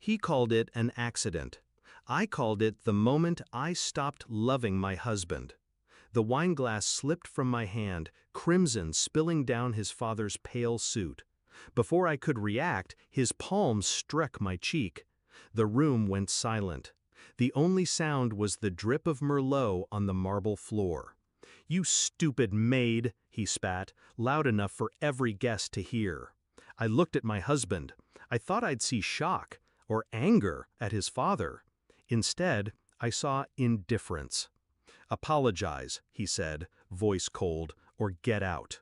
He called it an accident. I called it the moment I stopped loving my husband. The wineglass slipped from my hand, crimson spilling down his father's pale suit. Before I could react, his palm struck my cheek. The room went silent. The only sound was the drip of Merlot on the marble floor. "You stupid maid," he spat, loud enough for every guest to hear. I looked at my husband. I thought I'd see shock or anger at his father. Instead, I saw indifference. "Apologize," he said, voice cold, "or get out."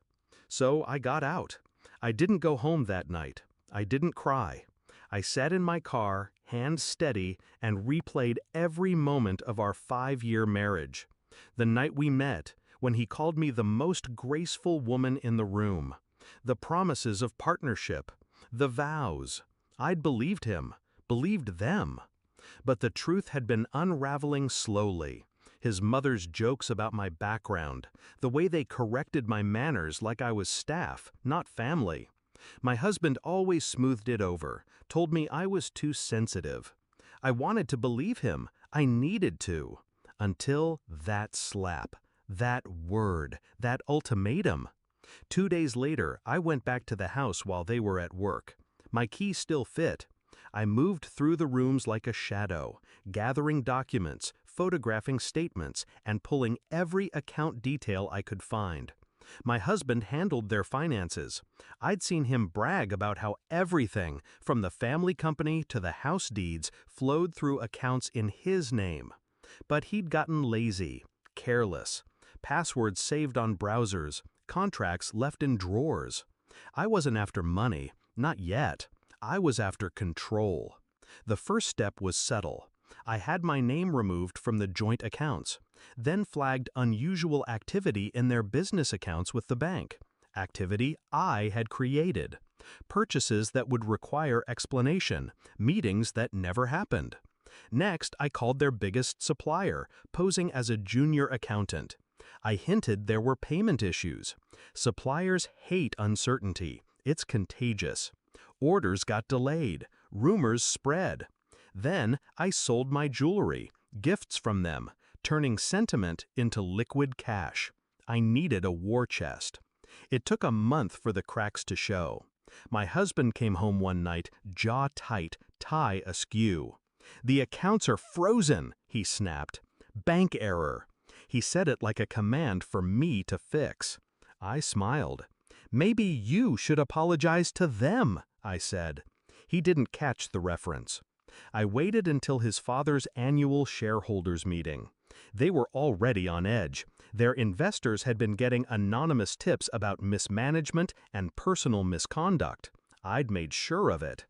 So I got out. I didn't go home that night. I didn't cry. I sat in my car, hands steady, and replayed every moment of our 5-year marriage. The night we met, when he called me the most graceful woman in the room. The promises of partnership. The vows. I'd believed him, believed them. But the truth had been unraveling slowly. His mother's jokes about my background, the way they corrected my manners like I was staff, not family. My husband always smoothed it over, told me I was too sensitive. I wanted to believe him. I needed to. Until that slap, that word, that ultimatum. 2 days later, I went back to the house while they were at work. My key still fit. I moved through the rooms like a shadow, gathering documents, photographing statements, and pulling every account detail I could find. My husband handled their finances. I'd seen him brag about how everything, from the family company to the house deeds, flowed through accounts in his name. But he'd gotten lazy, careless, passwords saved on browsers, contracts left in drawers. I wasn't after money, not yet. I was after control. The first step was settle. I had my name removed from the joint accounts, then flagged unusual activity in their business accounts with the bank. Activity I had created. Purchases that would require explanation, meetings that never happened. Next, I called their biggest supplier, posing as a junior accountant. I hinted there were payment issues. Suppliers hate uncertainty. It's contagious. Orders got delayed. Rumors spread. Then I sold my jewelry, gifts from them, turning sentiment into liquid cash. I needed a war chest. It took a month for the cracks to show. My husband came home one night, jaw tight, tie askew. "The accounts are frozen," he snapped. "Bank error." He said it like a command for me to fix. I smiled. "Maybe you should apologize to them," I said. He didn't catch the reference. I waited until his father's annual shareholders meeting. They were already on edge. Their investors had been getting anonymous tips about mismanagement and personal misconduct. I'd made sure of it.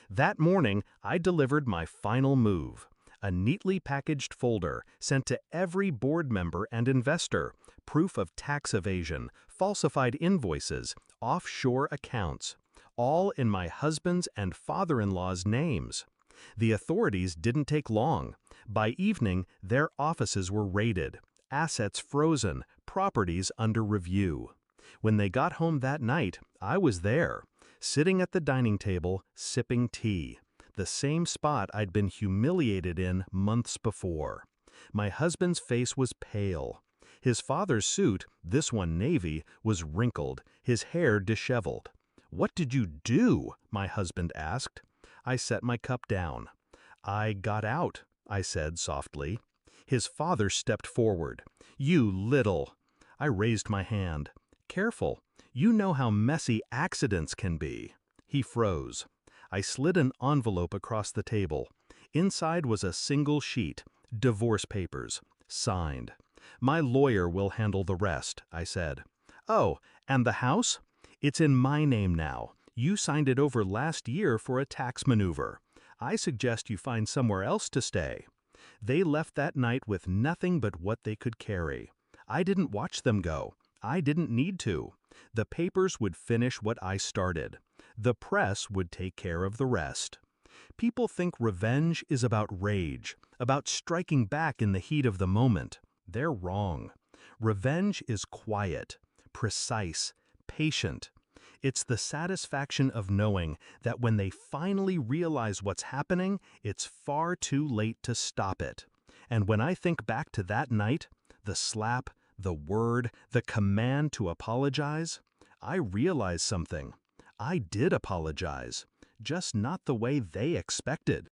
That morning, I delivered my final move. A neatly packaged folder sent to every board member and investor, proof of tax evasion, falsified invoices, offshore accounts, all in my husband's and father-in-law's names. The authorities didn't take long. By evening, their offices were raided, assets frozen, properties under review. When they got home that night, I was there, sitting at the dining table, sipping tea. The same spot I'd been humiliated in months before. My husband's face was pale. His father's suit, this one navy, was wrinkled, his hair disheveled. "What did you do?" my husband asked. I set my cup down. "I got out," I said softly. His father stepped forward. "You little—" I raised my hand. "Careful. You know how messy accidents can be." He froze. I slid an envelope across the table. Inside was a single sheet, divorce papers, signed. "My lawyer will handle the rest," I said. "Oh, and the house? It's in my name now. You signed it over last year for a tax maneuver. I suggest you find somewhere else to stay." They left that night with nothing but what they could carry. I didn't watch them go. I didn't need to. The papers would finish what I started. The press would take care of the rest. People think revenge is about rage, about striking back in the heat of the moment. They're wrong. Revenge is quiet, precise, patient. It's the satisfaction of knowing that when they finally realize what's happening, it's far too late to stop it. And when I think back to that night, the slap, the word, the command to apologize, I realize something. I did apologize, just not the way they expected.